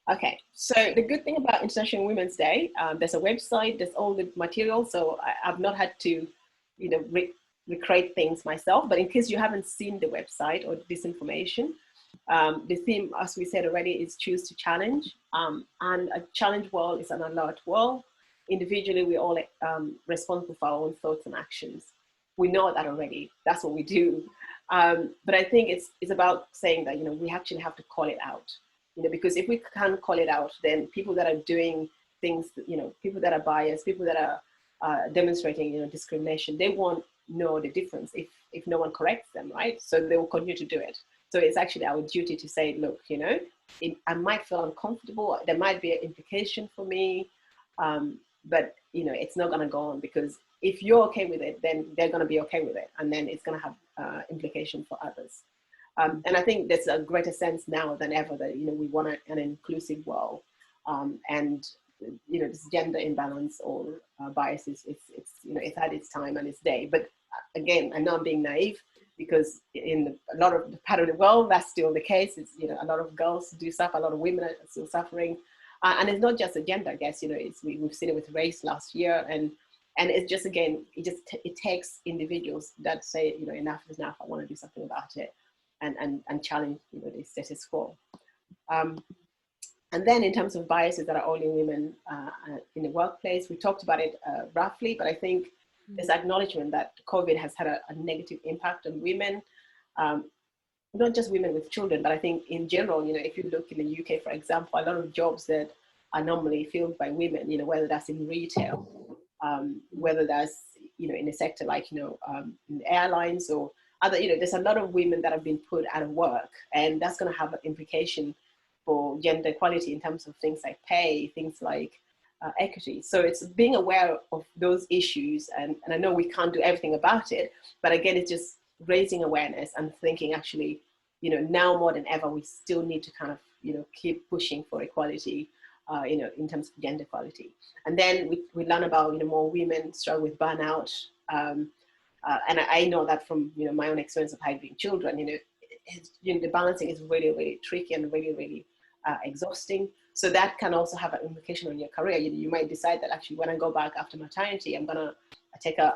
Okay, so the good thing about International Women's Day, there's a website, there's all the material, so I've not had to, you know, recreate things myself, but in case you haven't seen the website or this information, the theme, as we said already, is choose to challenge, and a challenge world is an alert world. Individually, we're all responsible for our own thoughts and actions. We know that already, that's what we do. But I think it's about saying that, you know, we actually have to call it out. You know, because if we can't call it out, then people that are doing things, you know, people that are biased, people that are demonstrating, you know, discrimination, they won't know the difference if no one corrects them, right? So they will continue to do it. So it's actually our duty to say, look, you know, I might feel uncomfortable. There might be an implication for me, but, you know, it's not going to go on, because if you're okay with it, then they're going to be okay with it. And then it's going to have implication for others. And I think there's a greater sense now than ever that, you know, we want an inclusive world, and, you know, this gender imbalance or biases, it's, you know, it's had its time and its day. But again, I know I'm being naive, because in a lot of the part of the world, that's still the case. It's, you know, a lot of girls do suffer, a lot of women are still suffering. And it's not just a gender, I guess, you know, we've seen it with race last year. And it's just, again, it takes individuals that say, you know, enough is enough, I want to do something about it. And challenge, you know, the status quo. And then in terms of biases that are only women in the workplace, we talked about it roughly, but I think there's acknowledgement that COVID has had a negative impact on women, not just women with children, but I think in general, you know, if you look in the UK, for example, a lot of jobs that are normally filled by women, you know, whether that's in retail, whether that's, you know, in a sector like, you know, in airlines or other, you know, there's a lot of women that have been put out of work, and that's going to have an implication for gender equality in terms of things like pay, things like equity. So it's being aware of those issues, and I know we can't do everything about it, but again, it's just raising awareness and thinking, actually, you know, now more than ever, we still need to kind of, you know, keep pushing for equality, you know, in terms of gender equality. And then we learn about, you know, more women struggle with burnout. And I know that from, you know, my own experience of having children, you know, the balancing is really, really tricky and really, really exhausting. So that can also have an implication on your career. You might decide that, actually, when I go back after maternity, I'm gonna take a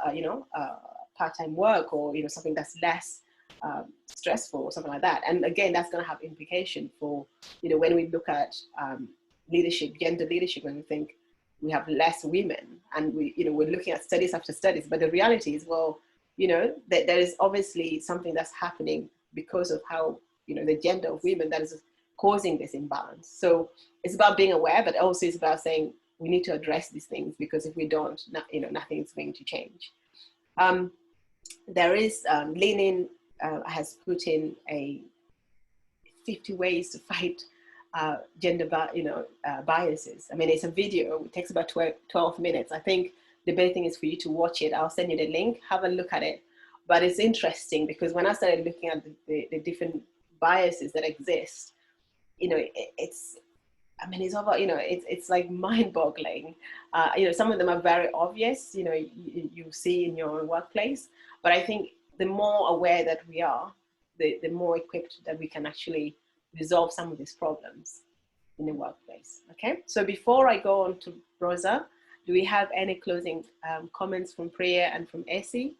part-time work, or, you know, something that's less stressful or something like that. And again, that's gonna have implication for, you know, when we look at leadership, gender leadership, and we think we have less women, and we're looking at studies after studies, but the reality is, well, you know, that there is obviously something that's happening because of how, you know, the gender of women that is causing this imbalance. So it's about being aware, but also it's about saying we need to address these things, because if we don't, you know, nothing is going to change. There is Lenin has put in a 50 ways to fight gender biases. I mean, it's a video, it takes about 12 minutes. I think the best thing is for you to watch it. I'll send you the link, have a look at it. But it's interesting, because when I started looking at the different biases that exist, you know, it's over, you know, it's like mind-boggling. You know, some of them are very obvious, you know, you see in your workplace, but I think the more aware that we are, the more equipped that we can actually resolve some of these problems in the workplace. Okay, so before I go on to Rosa, do we have any closing comments from Priya and from Essie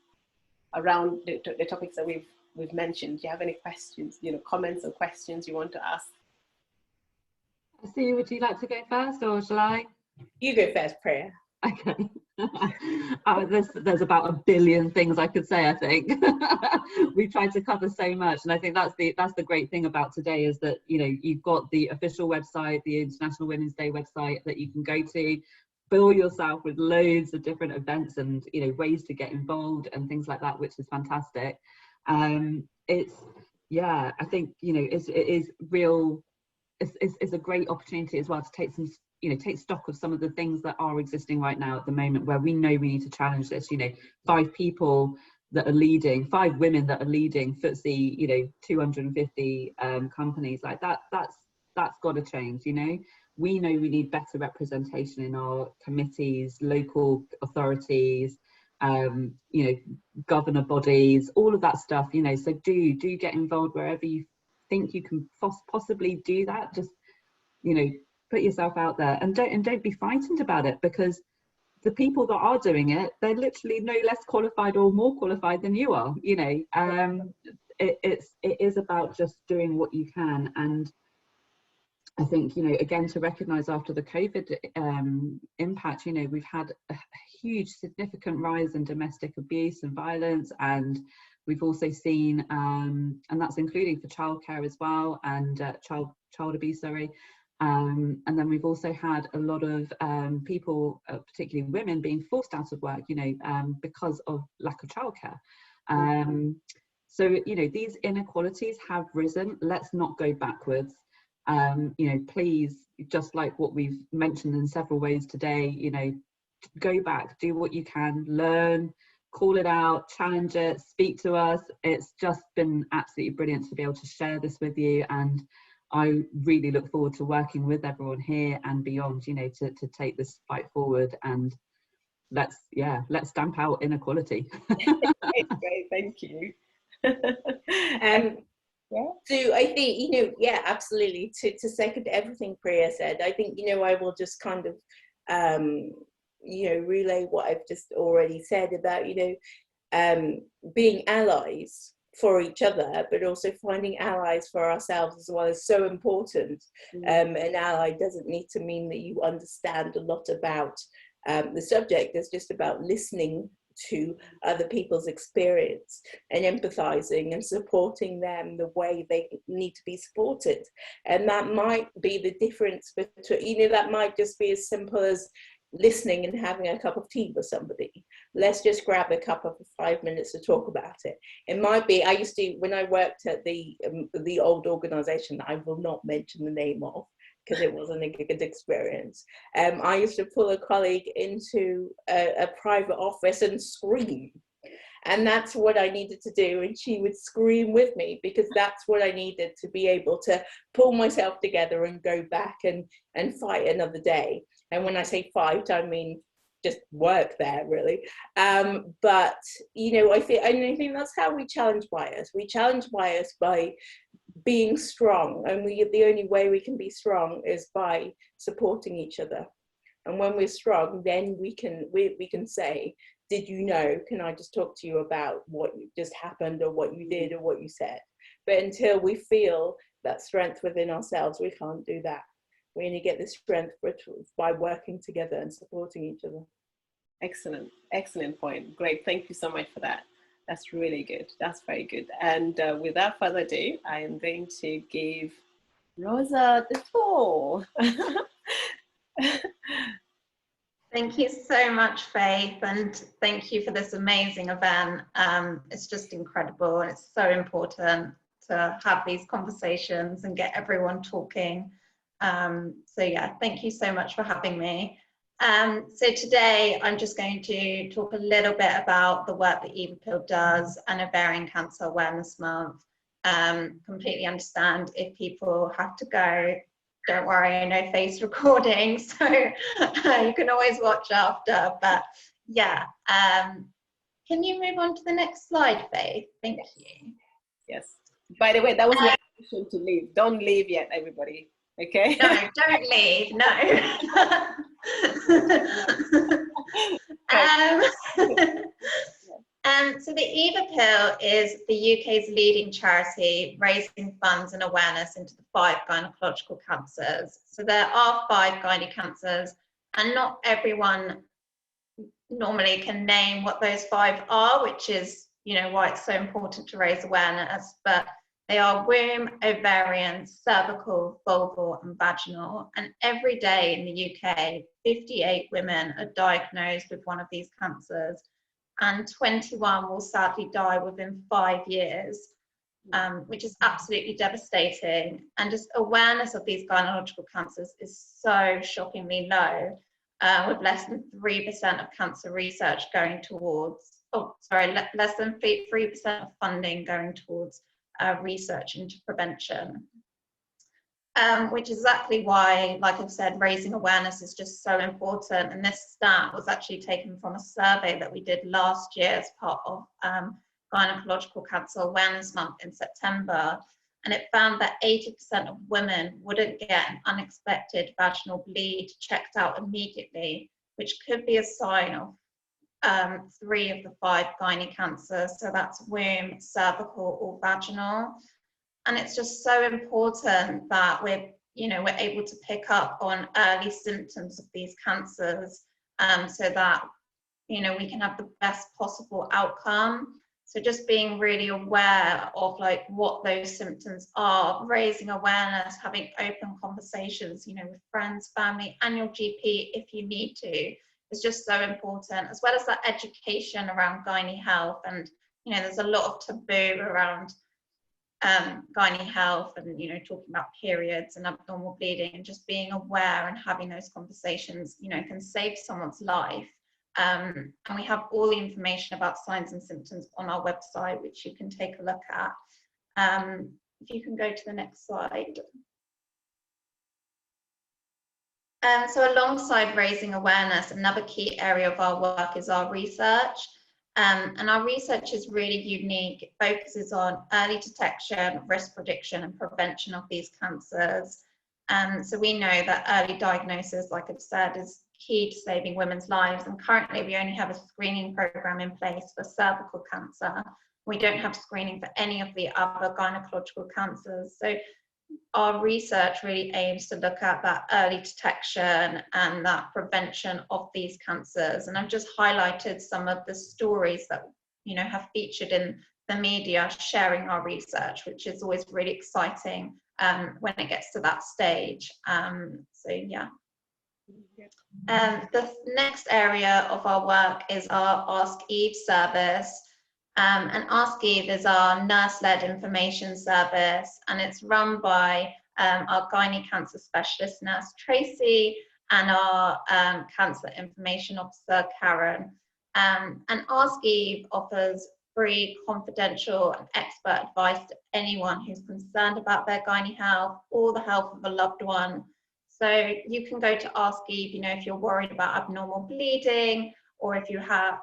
around the topics that we've mentioned? Do you have any questions, you know, comments or questions you want to ask? Essie, would you like to go first, or shall I? You go first, Priya. Okay. There's about a billion things I could say, I think. We've tried to cover so much, and I think that's the great thing about today, is that, you know, you've got the official website, the International Women's Day website, that you can go to, fill yourself with loads of different events and, you know, ways to get involved and things like that, which is fantastic. It's, yeah, I think, you know, it is real. It's a great opportunity as well to take stock of some of the things that are existing right now at the moment, where we know we need to challenge this. You know, 5 people that are leading, 5 women that are leading FTSE, you know, 250 companies, like that. That's got to change. You know, we know we need better representation in our committees, local authorities, you know, governor bodies, all of that stuff. You know, so do get involved wherever you think you can possibly do that. Just, you know, put yourself out there, and don't be frightened about it, because the people that are doing it, they're literally no less qualified or more qualified than you are. You know, it is about just doing what you can. And I think, you know, again, to recognise after the COVID impact, you know, we've had a huge significant rise in domestic abuse and violence, and we've also seen, and that's including for childcare as well, and child abuse, sorry. And then we've also had a lot of people, particularly women, being forced out of work, you know, because of lack of childcare. So, you know, these inequalities have risen. Let's not go backwards. You know, please, just like what we've mentioned in several ways today, you know, go back, do what you can, learn, call it out, challenge it, speak to us. It's just been absolutely brilliant to be able to share this with you, and I really look forward to working with everyone here and beyond, you know, to take this fight forward, and let's stamp out inequality. Great, thank you. Yeah. So I think, you know, yeah, absolutely. To second everything Priya said, I think, you know, I will just kind of, you know, relay what I've just already said about, you know, being allies for each other, but also finding allies for ourselves as well is so important. An ally doesn't need to mean that you understand a lot about the subject. It's just about listening to other people's experience and empathizing and supporting them the way they need to be supported. And that might be the difference between, you know, that might just be as simple as listening and having a cup of tea with somebody. Let's just grab a cup for 5 minutes to talk about it. It might be, I used to, when I worked at the old organization that I will not mention the name of, because it wasn't a good experience. I used to pull a colleague into a private office and scream. And that's what I needed to do. And she would scream with me, because that's what I needed to be able to pull myself together and go back and fight another day. And when I say fight, I mean just work there, really. But, you know, I think that's how we challenge bias. We challenge bias by being strong, and the only way we can be strong is by supporting each other. And when we're strong, then we can say, did you know, can I just talk to you about what just happened, or what you did, or what you said? But until we feel that strength within ourselves, we can't do that. We only get the strength by working together and supporting each other. Excellent point. Great, thank you so much for that. That's really good. That's very good. And without further ado, I am going to give Rosa the floor. Thank you so much, Faith, and thank you for this amazing event. It's just incredible, and it's so important to have these conversations and get everyone talking. So yeah, thank you so much for having me. So today I'm just going to talk a little bit about the work that EVAPIL does and Ovarian Cancer Awareness Month. Completely understand if people have to go. Don't worry, I know Faith's recording, so you can always watch after. But yeah, can you move on to the next slide, Faith? Thank you. Yes. By the way, that was my invitation to leave. Don't leave yet, everybody. Okay? No, don't leave. No. So the EVAPIL is the UK's leading charity raising funds and awareness into the 5 gynecological cancers. So there are 5 gynae cancers, and not everyone normally can name what those 5 are, which is, you know, why it's so important to raise awareness. But they are womb, ovarian, cervical, vulval, and vaginal. And every day in the UK, 58 women are diagnosed with one of these cancers, and 21 will sadly die within 5 years, which is absolutely devastating. And just awareness of these gynecological cancers is so shockingly low, with less than 3% of cancer research going towards, less than 3% of funding going towards research into prevention. Which is exactly why, like I've said, raising awareness is just so important. And this stat was actually taken from a survey that we did last year as part of Gynecological Cancer Awareness Month in September. and it found that 80% of women wouldn't get an unexpected vaginal bleed checked out immediately, which could be a sign of 3 of the 5 gynae cancers. So that's womb, cervical, or vaginal. And it's just so important that we're able to pick up on early symptoms of these cancers, so that we can have the best possible outcome. So just being really aware of like what those symptoms are, raising awareness, having open conversations, with friends, family, and your GP if you need to, is just so important, as well as that education around gynae health. And there's a lot of taboo around gynae health and talking about periods and abdominal bleeding, and just being aware and having those conversations can save someone's life. And we have all the information about signs and symptoms on our website, which you can take a look at. If you can go to the next slide. So alongside raising awareness, another key area of our work is our research. And our research is really unique. It focuses on early detection, risk prediction, and prevention of these cancers. So we know that early diagnosis, like I've said, is key to saving women's lives. And currently we only have a screening program in place for cervical cancer. We don't have screening for any of the other gynecological cancers. So our research really aims to look at that early detection and that prevention of these cancers. And I've just highlighted some of the stories that have featured in the media sharing our research, which is always really exciting when it gets to that stage. So yeah. The next area of our work is our Ask Eve service. And Ask Eve is our nurse-led information service, and it's run by our gynae cancer specialist nurse Tracy and our cancer information officer Karen. And Ask Eve offers free, confidential, and expert advice to anyone who's concerned about their gynae health or the health of a loved one. So you can go to Ask Eve, if you're worried about abnormal bleeding, or if you have,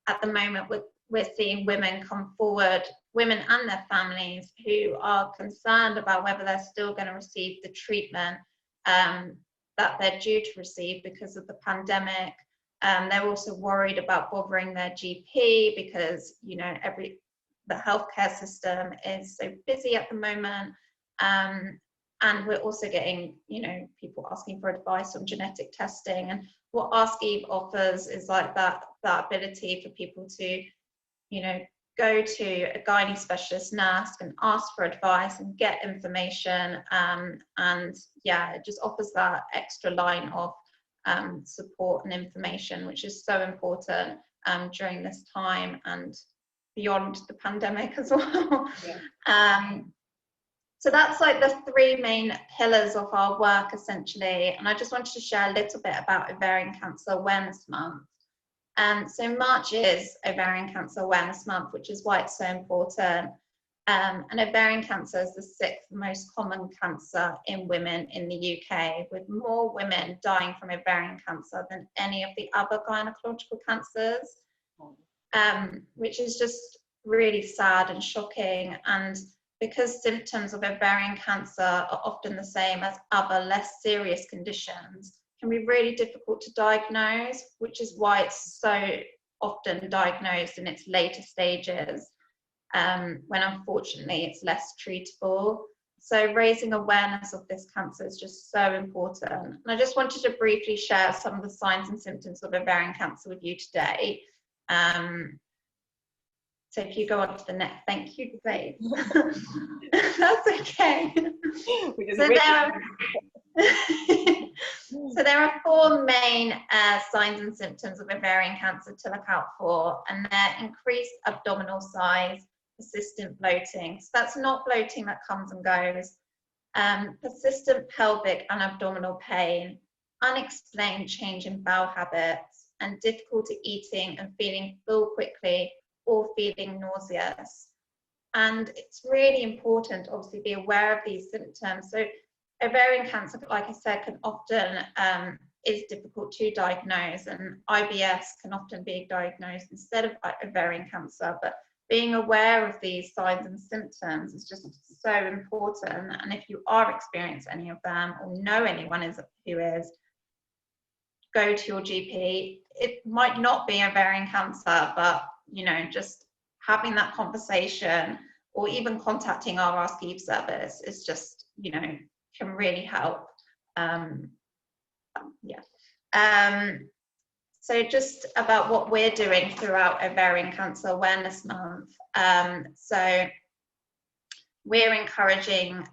at the moment we're seeing women come forward, women and their families, who are concerned about whether they're still going to receive the treatment that they're due to receive because of the pandemic. They're also worried about bothering their GP because, the healthcare system is so busy at the moment. And we're also getting, people asking for advice on genetic testing. And what Ask Eve offers is like that ability for people to, go to a gynae specialist nurse and ask for advice and get information. And yeah, it just offers that extra line of support and information, which is so important during this time and beyond the pandemic as well. Yeah. So that's like the 3 main pillars of our work essentially. And I just wanted to share a little bit about Ovarian Cancer Awareness Month. So March is Ovarian Cancer Awareness Month, which is why it's so important. And ovarian cancer is the 6th most common cancer in women in the UK, with more women dying from ovarian cancer than any of the other gynecological cancers, which is just really sad and shocking. And because symptoms of ovarian cancer are often the same as other less serious conditions, can be really difficult to diagnose, which is why it's so often diagnosed in its later stages, when unfortunately it's less treatable. So raising awareness of this cancer is just so important. And I just wanted to briefly share some of the signs and symptoms of ovarian cancer with you today. So if you go on to the next, thank you, Dave. That's okay. So there are 4 main signs and symptoms of ovarian cancer to look out for, and they're increased abdominal size, persistent bloating. So that's not bloating that comes and goes. Persistent pelvic and abdominal pain, unexplained change in bowel habits, and difficulty eating and feeling full quickly or feeling nauseous. And it's really important to obviously be aware of these symptoms. So ovarian cancer, like I said, can often is difficult to diagnose, and IBS can often be diagnosed instead of ovarian cancer. But being aware of these signs and symptoms is just so important. And if you are experiencing any of them or know anyone who is, go to your GP. It might not be ovarian cancer, but just having that conversation or even contacting our Ask Eve service is just, can really help. So just about what we're doing throughout Ovarian Cancer Awareness Month. So we're encouraging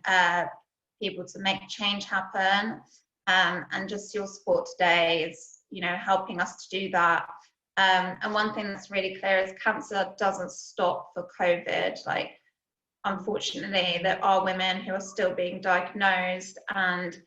people to make change happen, and just your support today is, helping us to do that. And one thing that's really clear is cancer doesn't stop for COVID. Like, unfortunately, there are women who are still being diagnosed, and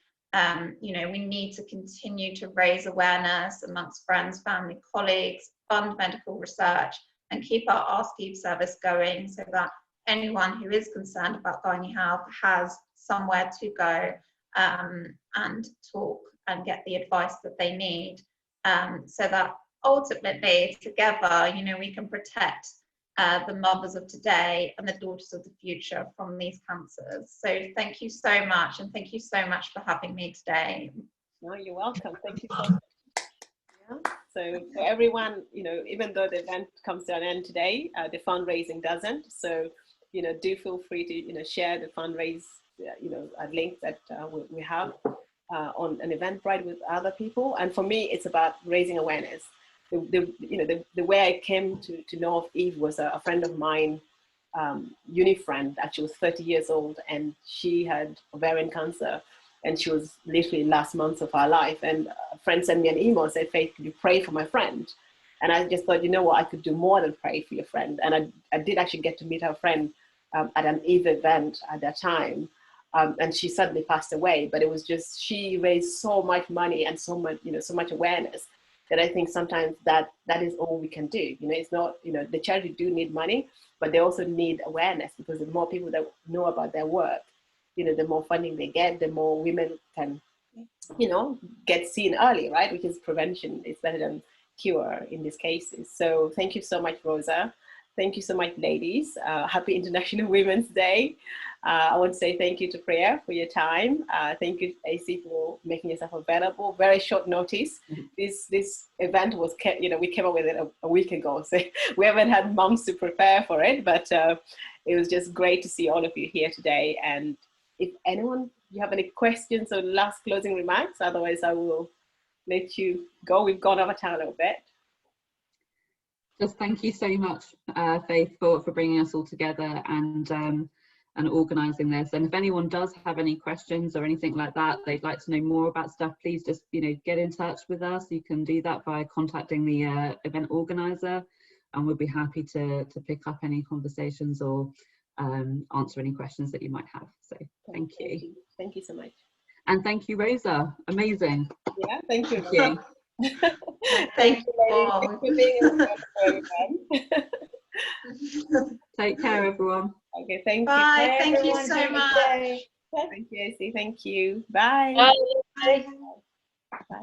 we need to continue to raise awareness amongst friends, family, colleagues, fund medical research, and keep our Ask Eve service going so that anyone who is concerned about gynae health has somewhere to go and talk and get the advice that they need, so that ultimately together, we can protect the mothers of today and the daughters of the future from these cancers. So thank you so much, and thank you so much for having me today. No, you're welcome. Thank you so much. Yeah. So for everyone, even though the event comes to an end today, the fundraising doesn't. So, do feel free to, share the fundraise, a link that we have on an Eventbrite with other people. And for me, it's about raising awareness. The way I came to know of Eve was a friend of mine, uni friend. Actually, was 30 years old, and she had ovarian cancer, and she was literally last months of her life. And a friend sent me an email, said, "Faith, could you pray for my friend?" And I just thought, I could do more than pray for your friend. And I did actually get to meet her friend at an Eve event at that time. And she suddenly passed away, but it was just, she raised so much money and so much, so much awareness, that I think sometimes that is all we can do. It's not, the charity do need money, but they also need awareness, because the more people that know about their work, the more funding they get, the more women can, get seen early, right? Which is prevention is better than cure in these cases. So thank you so much, Rosa. Thank you so much, ladies. Happy International Women's Day. I want to say thank you to Priya for your time. Thank you, AC, for making yourself available. Very short notice. This event was, we came up with it a week ago, so we haven't had months to prepare for it, but it was just great to see all of you here today. And if anyone, you have any questions or last closing remarks, otherwise I will let you go. We've gone over time a little bit. Just thank you so much, Faith, for bringing us all together and organising this. And if anyone does have any questions or anything like that, they'd like to know more about stuff, please just get in touch with us. You can do that by contacting the event organiser, and we'll be happy to pick up any conversations or answer any questions that you might have. So thank you. Thank you so much. And thank you, Rosa. Amazing. Yeah, thank you. Thank you. Thank you all. Thanks for being in the Take care, everyone. Okay, thank you. Bye. Thank you so much. Thank you, AC. Thank you. Bye. Bye. Bye.